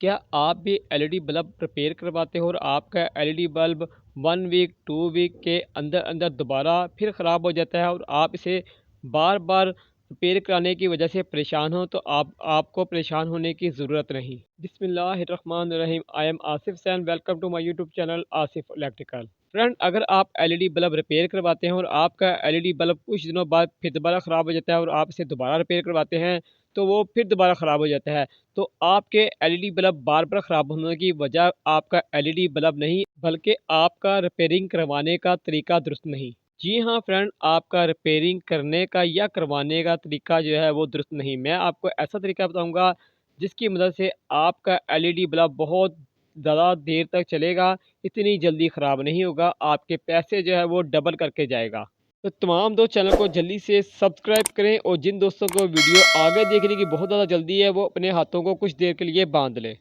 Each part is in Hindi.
क्या आप भी एलईडी बल्ब रिपेयर करवाते हो और आपका एलईडी बल्ब 1 वीक, 2 वीक के अंदर-अंदर दोबारा फिर ख़राब हो जाता है और आप इसे बार-बार रिपेयर कराने की वजह से परेशान हो, तो आपको परेशान होने की ज़रूरत नहीं। बिस्मिल्लाहिर्रहमानिर्रहीम। I am Asif Hussain. Welcome to my YouTube channel Asif electrical. Friend, अगर आप एलईडी बल्ब रिपेयर करवाते हैं और आपका एलईडी बल्ब कुछ दिनों बाद फिर दोबारा ख़राब हो जाता है और आप इसे दोबारा रिपेयर करवाते हैं, तो वो फिर दोबारा ख़राब हो जाता है। तो आपके एलईडी बल्ब बार-बार ख़राब होने की वजह आपका एलईडी बल्ब नहीं, बल्कि आपका रिपेयरिंग करवाने का तरीका दुरुस्त नहीं। जी हाँ फ्रेंड, आपका रिपेयरिंग करने का या करवाने का तरीका जो है वो दुरुस्त नहीं। मैं आपको ऐसा तरीका बताऊँगा जिसकी मदद से आपका एलईडी बल्ब बहुत ज़्यादा देर तक चलेगा, इतनी जल्दी ख़राब नहीं होगा, आपके पैसे जो है वो डबल करके जाएगा। तो तमाम दोस्त चैनल को जल्दी से सब्सक्राइब करें और जिन दोस्तों को वीडियो आगे देखने की बहुत ज़्यादा जल्दी है, वो अपने हाथों को कुछ देर के लिए बांध लें।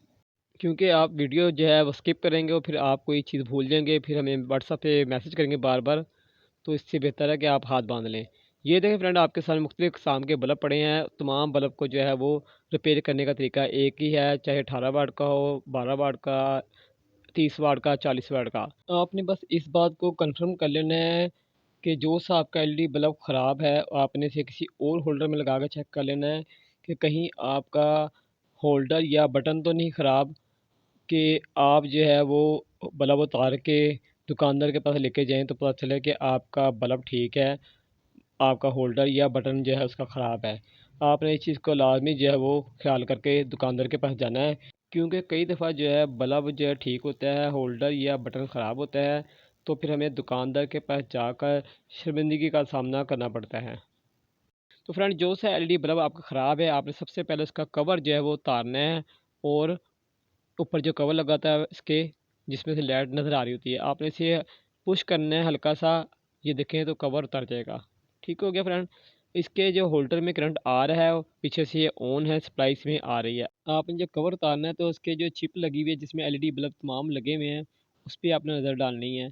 क्योंकि आप वीडियो जो है वो स्किप करेंगे और फिर आप कोई चीज़ भूल जाएंगे, फिर हमें व्हाट्सएप पे मैसेज करेंगे बार बार। तो इससे बेहतर है कि आप हाथ बांध लें। ये देखें फ्रेंड, आपके सामने मुख्तलिफ़ किस्म के बल्ब पड़े हैं। तमाम बल्ब को जो है वो रिपेयर करने का तरीका एक ही है, चाहे 18 वाट का हो, 12 वाट का, 30 वाट का, 40 वाट का। आपने बस इस बात को कंफर्म कर लेना है कि जो सा आपका एलईडी बल्ब ख़राब है, आपने इसे किसी और होल्डर में लगा कर चेक कर लेना है कि कहीं आपका होल्डर या बटन तो नहीं ख़राब, कि आप जो है वो बल्ब उतार के दुकानदार के पास लेके जाएं तो पता चले कि आपका बल्ब ठीक है, आपका होल्डर या बटन जो है उसका ख़राब है। आपने इस चीज़ को लाज़मी जो है वो ख़्याल करके दुकानदार के पास जाना है, क्योंकि कई दफ़ा जो है बल्ब जो है ठीक होता है, होल्डर या बटन ख़राब होता है, तो फिर हमें दुकानदार के पास जाकर शर्मिंदगी का सामना करना पड़ता है। तो फ्रेंड, जो सा एलईडी बल्ब आपका ख़राब है, आपने सबसे पहले उसका कवर जो है वो उतारना है और ऊपर जो कवर लगाता है इसके, जिसमें से लाइट नज़र आ रही होती है, आपने इसे पुश करना है हल्का सा। ये देखें तो कवर उतर जाएगा। ठीक हो गया फ्रेंड। इसके जो होल्डर में करंट आ रहा है, वो पीछे से ये ऑन है, सप्लाई इसमें आ रही है। आपने जब कवर उतारना है तो उसके जो चिप लगी हुई है जिसमें एलईडी बल्ब तमाम लगे हुए हैं, उस पर आपने नज़र डालनी है।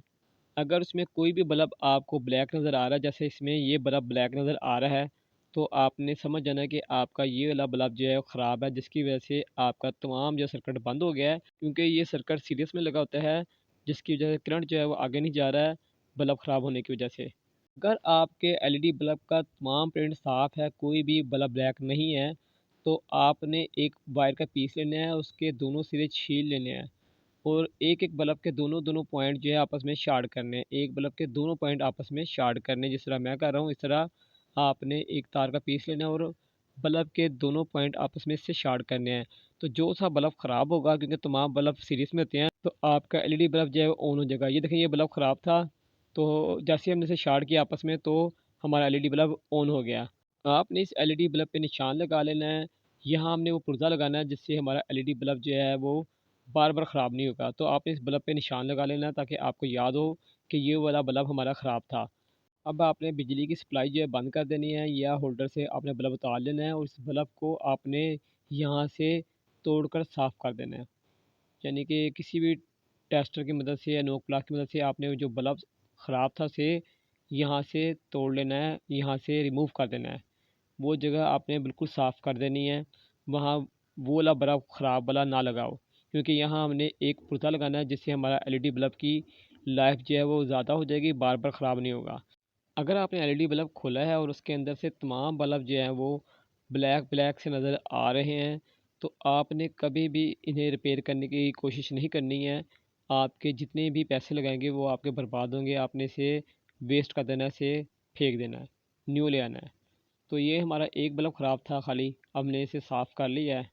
अगर उसमें कोई भी बल्ब आपको ब्लैक नज़र आ रहा है, जैसे इसमें ये बल्ब ब्लैक नज़र आ रहा है, तो आपने समझ जाना है कि आपका ये वाला बल्ब जो है वो ख़राब है, जिसकी वजह से आपका तमाम जो सर्किट बंद हो गया है, क्योंकि ये सर्किट सीरीज़ में लगा होता है, जिसकी वजह से करंट जो है वो आगे नहीं जा रहा है, बल्ब ख़राब होने की वजह से। अगर आपके एलईडी बल्ब का तमाम प्रिंट साफ़ है, कोई भी बल्ब ब्लैक नहीं है, तो आपने एक वायर का पीस लेना है, उसके दोनों सिरे छील लेने हैं और एक-एक बल्ब के दोनों-दोनों पॉइंट जो है आपस में शार्ट करने हैं। एक बल्ब के दोनों पॉइंट आपस में शार्ट करने हैं, जिस तरह मैं कर रहा हूँ, इस तरह आपने एक तार का पीस लेना है और बल्ब के दोनों पॉइंट आपस में इससे शार्ट करने हैं। तो जो सा बल्ब ख़राब होगा, क्योंकि तमाम बल्ब सीरीज़ में होते हैं, तो आपका एलईडी बल्ब जो है वो ऑन हो जाएगा। ये देखें, ये बल्ब ख़राब था, तो जैसे ही हमने इसे शार्ट किया आपस में, तो हमारा एलईडी बल्ब ऑन हो गया। आपने इस एलईडी बल्ब पे निशान लगा लेना है। यहाँ हमने वो पुर्ज़ा लगाना है जिससे हमारा एलईडी बल्ब जो है वो बार-बार ख़राब नहीं होगा। तो आपने इस बल्ब पे निशान लगा लेना है ताकि आपको याद हो कि ये वाला बल्ब हमारा ख़राब था। अब आपने बिजली की सप्लाई जो है बंद कर देनी है, या होल्डर से आपने बल्ब उतार लेना है और इस बल्ब को आपने यहाँ से तोड़कर साफ़ कर देना है। यानी कि किसी भी टेस्टर की मदद से या नोक प्लाक की मदद से आपने जो बल्ब ख़राब था उसे यहाँ से तोड़ लेना है, यहाँ से रिमूव कर देना है। वो जगह आपने बिल्कुल साफ़ कर देनी है। वहाँ वो वाला बल्ब ख़राब वाला ना लगाओ, क्योंकि यहाँ हमने एक पुर्ज़ा लगाना है जिससे हमारा एलईडी बल्ब की लाइफ जो है वो ज़्यादा हो जाएगी, बार-बार ख़राब नहीं होगा। अगर आपने एलईडी बल्ब खोला है और उसके अंदर से तमाम बल्ब जो हैं वो ब्लैक ब्लैक से नज़र आ रहे हैं, तो आपने कभी भी इन्हें रिपेयर करने की कोशिश नहीं करनी है। आपके जितने भी पैसे लगाएंगे वो आपके बर्बाद होंगे। आपने इसे वेस्ट कर देना है, इसे फेंक देना है, न्यू ले आना है। तो ये हमारा एक बल्ब ख़राब था खाली, हमने इसे साफ़ कर लिया है।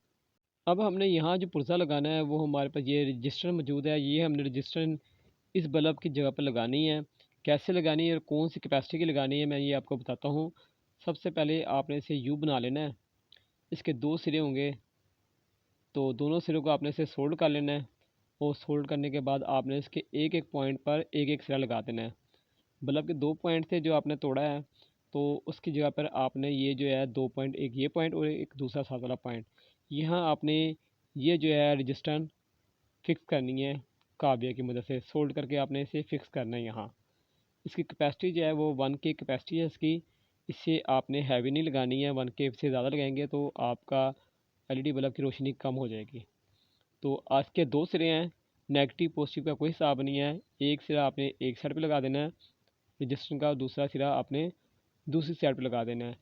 अब हमने यहाँ जो पुर्ज़ा लगाना है, वो हमारे पास ये रजिस्टर मौजूद है। ये हमने रजिस्टर इस बल्ब की जगह पर लगानी है। कैसे लगानी है और कौन सी कैपेसिटी की लगानी है, मैं ये आपको बताता हूँ। सबसे पहले आपने इसे यू बना लेना है। इसके दो सिरे होंगे, तो दोनों सिरों को आपने इसे सोल्ड कर लेना है और सोल्ड करने के बाद आपने इसके एक एक पॉइंट पर एक एक सिरा लगा देना है। बल्ब के दो पॉइंट थे जो आपने तोड़ा है, तो उसकी जगह पर आपने ये जो है दो पॉइंट, एक ये पॉइंट और एक दूसरा साथ वाला पॉइंट, यहाँ आपने ये जो है रजिस्टेंस फिक्स करनी है। काबिया की मदद से सोल्ड करके आपने इसे फिक्स करना है यहाँ। इसकी कैपेसिटी जो है वो 1 के कैपेसिटी है इसकी। इससे आपने हैवी नहीं लगानी है, 1 के से ज़्यादा लगाएंगे तो आपका एलईडी बल्ब की रोशनी कम हो जाएगी। तो आज के 2 सिरे हैं, नेगेटिव पॉजिटिव का कोई हिसाब नहीं है। एक सिरा आपने एक साइड पे लगा देना है रजिस्टर का, दूसरा सिरा आपने दूसरी साइड पे लगा देना है।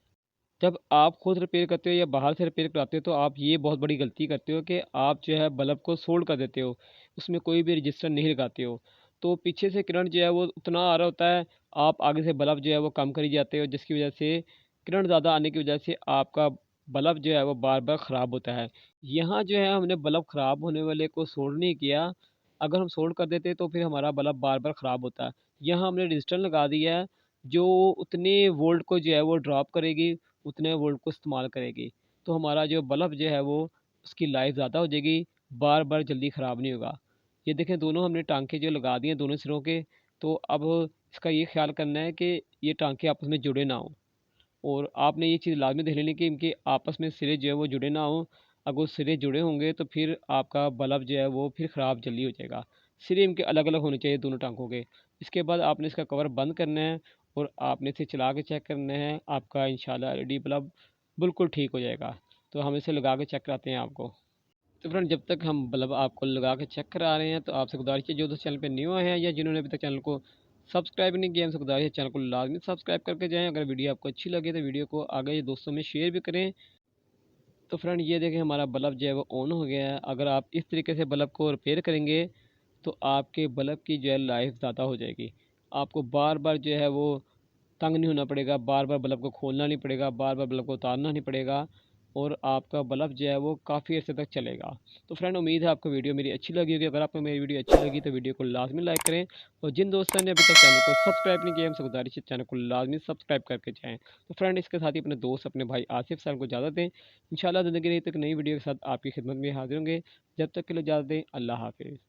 जब आप खुद रिपेयर करते हो या बाहर से रिपेयर कराते हो तो आप ये बहुत बड़ी गलती करते हो कि आप जो है बल्ब को सोल्ड कर देते हो, उसमें कोई भी रजिस्टर नहीं लगाते हो। तो पीछे से करंट जो है वो उतना आ रहा होता है, आप आगे से बल्ब जो है वो कम करी जाते हो, जिसकी वजह से करंट ज़्यादा आने की वजह से आपका बल्ब जो है वो बार बार ख़राब होता है। यहाँ जो है हमने बल्ब ख़राब होने वाले को सोल्ड नहीं किया, अगर हम सोल्ड कर देते तो फिर हमारा बल्ब बार बार ख़राब होता। यहाँ हमने रजिस्टर लगा दिया है जो उतने वोल्ट को जो है वो ड्रॉप करेगी, उतने वोल्ट को इस्तेमाल करेगी। तो हमारा जो बल्ब जो है वो उसकी लाइफ ज़्यादा हो जाएगी, बार बार जल्दी ख़राब नहीं होगा। ये देखें दोनों हमने टांके जो लगा दिए हैं दोनों सिरों के। तो अब इसका ये ख्याल करना है कि ये टांके आपस में जुड़े ना हों, और आपने ये चीज़ लाजमी देख लेनी कि इनके आपस में सिरे जो है वो जुड़े ना हों। अगर वो सिरे जुड़े होंगे तो फिर आपका बल्ब जो है वो फिर ख़राब जल्दी हो जाएगा। सिरे इनके अलग अलग होने चाहिए दोनों टांकों के। इसके बाद आपने इसका कवर बंद करना है और आपने इसे चला के चेक करना है, आपका इंशाल्लाह एलईडी बल्ब बिल्कुल ठीक हो जाएगा। तो हम इसे लगा के चेक कराते हैं आपको। तो फ्रेंड जब तक हम बल्ब आपको लगा के चेक करा रहे हैं तो आपसे गुजारिश है जो दोस्त चैनल पे न्यू आए हैं या जिन्होंने अभी तक चैनल को सब्सक्राइब नहीं किया, हमसे गुजारिश है चैनल को लाजमी सब्सक्राइब करके जाएं। अगर वीडियो आपको अच्छी लगे तो वीडियो को आगे दोस्तों में शेयर भी करें। तो फ्रेंड ये देखें हमारा बल्ब जो है वो ऑन हो गया है। अगर आप इस तरीके से बल्ब को रिपेयर करेंगे तो आपके बल्ब की जो है लाइफ ज़्यादा हो जाएगी। आपको बार बार जो है वो तंग नहीं होना पड़ेगा, बार बार बल्ब को खोलना नहीं पड़ेगा, बार बार बल्ब को उतारना नहीं पड़ेगा, और आपका बल्ब जो है वो काफ़ी अर्से तक चलेगा। तो फ्रेंड उम्मीद है आपको वीडियो मेरी अच्छी लगी होगी। अगर आपको मेरी वीडियो अच्छी लगी तो वीडियो को लाजमी लाइक करें, और जिन दोस्तों ने अभी तक चैनल को सब्सक्राइब नहीं किया हमसे गुजारिश है चैनल को लाजमी सब्सक्राइब करके जाएँ। तो फ्रेंड इसके साथ ही अपने दोस्त अपने भाई आसिफ सर को इजाज़त दें। इंशाल्लाह ज़िंदगी रही तक नई वीडियो के साथ आपकी खिदमत में हाजिर होंगे। जब तक के लिए इजाज़त दें, अल्लाह हाफिज़।